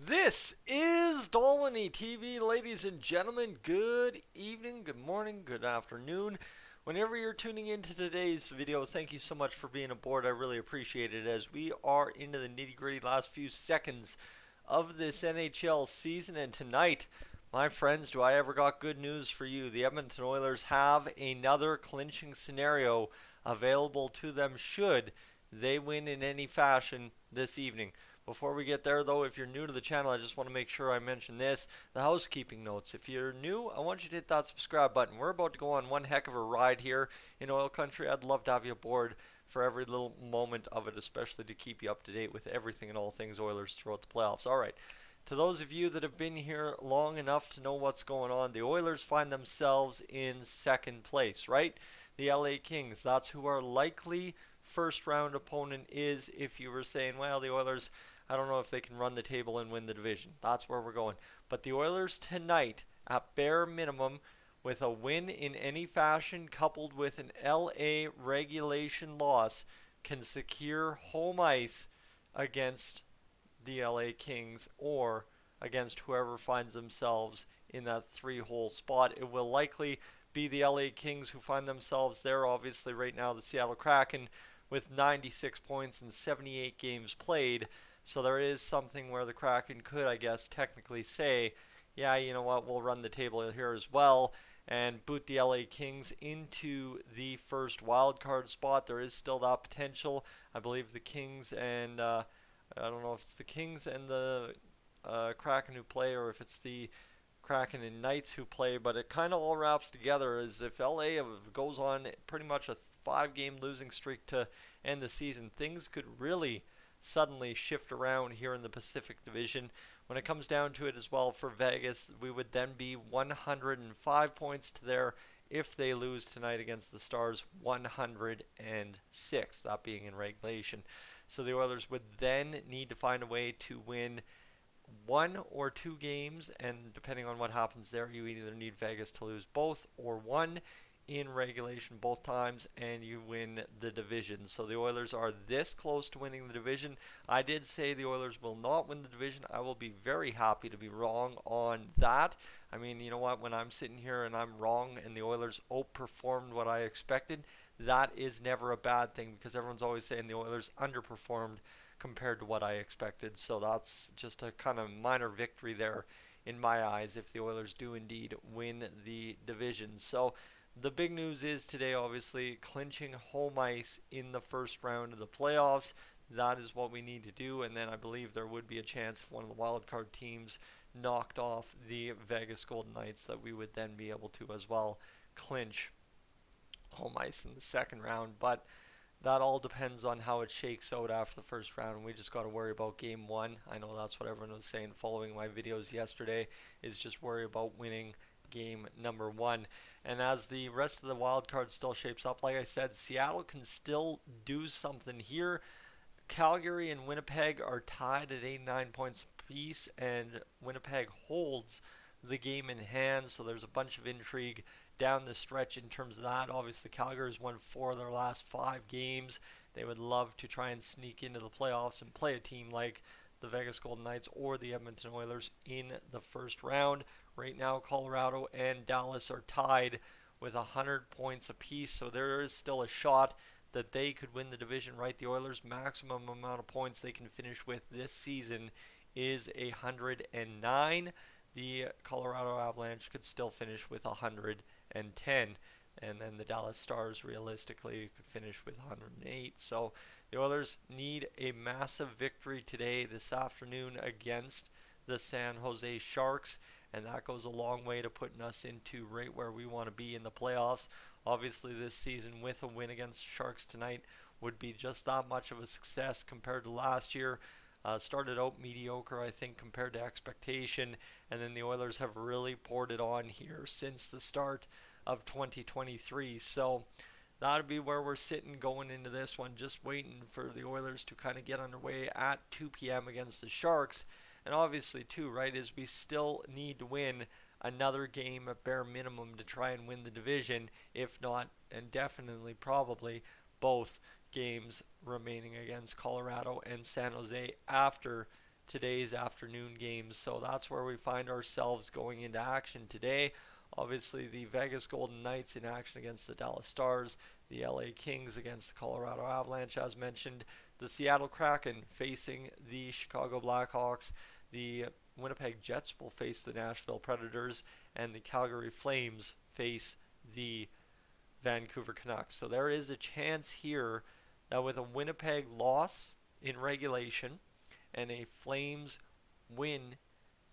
This is Dolynny TV, ladies and gentlemen. Good evening, good morning, good afternoon. Whenever you're tuning into today's video, thank you so much for being aboard. I really appreciate it as we are into the nitty gritty last few seconds of this NHL season. And tonight, my friends, do I ever got good news for you? The Edmonton Oilers have another clinching scenario available to them should they win in any fashion this evening. Before we get there, though, if you're new to the channel, I just want to make sure I mention this. The housekeeping notes. If you're new, I want you to hit that subscribe button. We're about to go on one heck of a ride here in oil country. I'd love to have you aboard for every little moment of it, especially to keep you up to date with everything and all things Oilers throughout the playoffs. All right. To those of you that have been here long enough to know what's going on, the Oilers find themselves in second place, right? The LA Kings, that's who our likely first round opponent is. If you were saying, well, the Oilers, I don't know if they can run the table and win the division. That's where we're going. But the Oilers tonight, at bare minimum, with a win in any fashion coupled with an LA regulation loss, can secure home ice against the LA Kings or against whoever finds themselves in that three-hole spot. It will likely be the LA Kings who find themselves there. Obviously, right now, the Seattle Kraken with 96 points in 78 games played. So there is something where the Kraken could, I guess, technically say, yeah, you know what, we'll run the table here as well and boot the LA Kings into the first wild card spot. There is still that potential. I believe the Kings and I don't know if it's the Kings and the Kraken who play or if it's the Kraken and Knights who play, but it kind of all wraps together as if LA goes on pretty much a 5-game losing streak to end the season, things could really suddenly shift around here in the Pacific Division. When it comes down to it as well for Vegas, we would then be 105 points to their, if they lose tonight against the Stars, 106, that being in regulation. So the Oilers would then need to find a way to win one or two games, and depending on what happens there, you either need Vegas to lose both or one in regulation both times, and you win the division. So the Oilers are this close to winning the division. I did say the Oilers will not win the division. I will be very happy to be wrong on that. I mean, you know what? When I'm sitting here and I'm wrong and the Oilers outperformed what I expected, that is never a bad thing because everyone's always saying the Oilers underperformed compared to what I expected. So that's just a kind of minor victory there in my eyes if the Oilers do indeed win the division. So the big news is today, obviously, clinching home ice in the first round of the playoffs. That is what we need to do, and then I believe there would be a chance if one of the wildcard teams knocked off the Vegas Golden Knights that we would then be able to as well clinch home ice in the second round. But that all depends on how it shakes out after the first round. And we just got to worry about game one. I know that's what everyone was saying following my videos yesterday, is just worry about winning game number one. And as the rest of the wild card still shapes up, like I said, Seattle can still do something here. Calgary and Winnipeg are tied at 89 points apiece, and Winnipeg holds the game in hand, so there's a bunch of intrigue down the stretch in terms of that. Obviously, Calgary's won 4 of their last 5 games. They would love to try and sneak into the playoffs and play a team like the Vegas Golden Knights or the Edmonton Oilers in the first round. Right now, Colorado and Dallas are tied with 100 points apiece, so there is still a shot that they could win the division, right? The Oilers' maximum amount of points they can finish with this season is 109. The Colorado Avalanche could still finish with 110, and then the Dallas Stars realistically could finish with 108. So the Oilers need a massive victory today, this afternoon, against the San Jose Sharks, and that goes a long way to putting us into right where we want to be in the playoffs. Obviously, this season with a win against Sharks tonight would be just that much of a success compared to last year. Started out mediocre, I think, compared to expectation, and then the Oilers have really poured it on here since the start of 2023. So that'll be where we're sitting going into this one, just waiting for the Oilers to kind of get underway at 2 p.m. against the Sharks. And obviously, too, right, is we still need to win another game at bare minimum to try and win the division, if not, and definitely probably, both games remaining against Colorado and San Jose after today's afternoon games. So that's where we find ourselves going into action today. Obviously, the Vegas Golden Knights in action against the Dallas Stars, the LA Kings against the Colorado Avalanche, as mentioned, the Seattle Kraken facing the Chicago Blackhawks, the Winnipeg Jets will face the Nashville Predators, and the Calgary Flames face the Vancouver Canucks. So there is a chance here that with a Winnipeg loss in regulation and a Flames win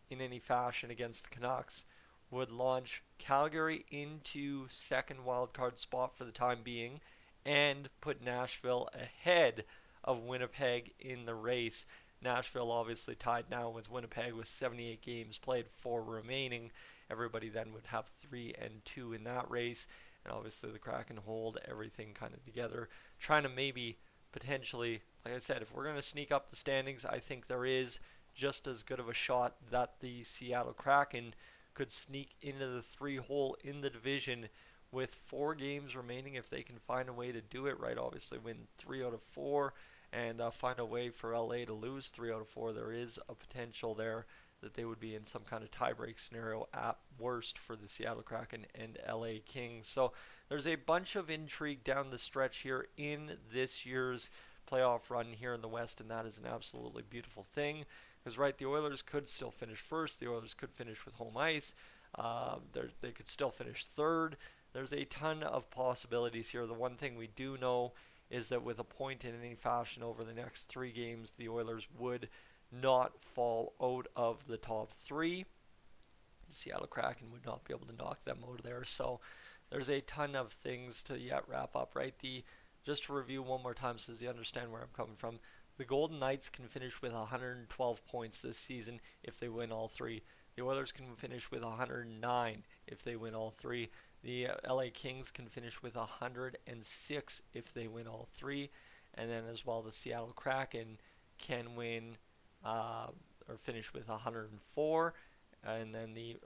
in any fashion against the Canucks, would launch Calgary into second wildcard spot for the time being and put Nashville ahead of Winnipeg in the race. Nashville obviously tied now with Winnipeg with 78 games played, 4 remaining. Everybody then would have 3 and 2 in that race, and obviously the Kraken hold everything kind of together, trying to maybe potentially, like I said, if we're going to sneak up the standings, I think there is just as good of a shot that the Seattle Kraken could sneak into the 3 hole in the division with 4 games remaining if they can find a way to do it right. Obviously win 3 out of 4 and find a way for LA to lose 3 out of 4. There is a potential there that they would be in some kind of tiebreak scenario at worst for the Seattle Kraken and LA Kings. So there's a bunch of intrigue down the stretch here in this year's playoff run here in the West, and that is an absolutely beautiful thing. Because, right, the Oilers could still finish first. The Oilers could finish with home ice. They could still finish third. There's a ton of possibilities here. The one thing we do know is that with a point in any fashion over the next 3 games, the Oilers would not fall out of the top 3. The Seattle Kraken would not be able to knock them out of there. So there's a ton of things to yet wrap up, right? Just to review one more time so you understand where I'm coming from. The Golden Knights can finish with 112 points this season if they win all 3. The Oilers can finish with 109 if they win all 3. The LA Kings can finish with 106 if they win all 3. And then as well, the Seattle Kraken can win or finish with 104. And then the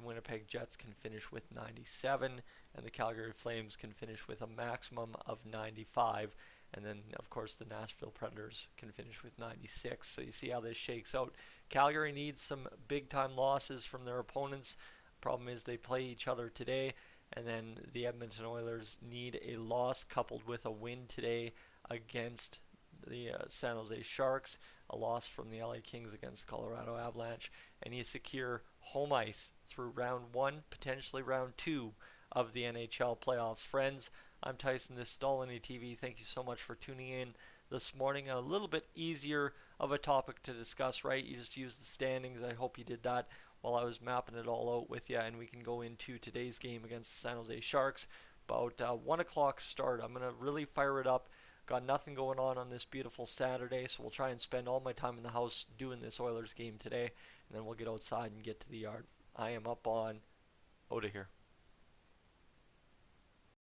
Winnipeg Jets can finish with 97. And the Calgary Flames can finish with a maximum of 95. And then, of course, the Nashville Predators can finish with 96. So you see how this shakes out. Calgary needs some big-time losses from their opponents. Problem is they play each other today. And then the Edmonton Oilers need a loss coupled with a win today against the San Jose Sharks. A loss from the LA Kings against Colorado Avalanche. And you secure home ice through round 1, potentially round 2 of the NHL playoffs. Friends, I'm Tyson, this is Dolynny TV. Thank you so much for tuning in this morning. A little bit easier of a topic to discuss, right? You just use the standings. I hope you did that while I was mapping it all out with you, and we can go into today's game against the San Jose Sharks. About 1 o'clock start. I'm going to really fire it up. Got nothing going on this beautiful Saturday, so we'll try and spend all my time in the house doing this Oilers game today, and then we'll get outside and get to the yard. I am up on out of here.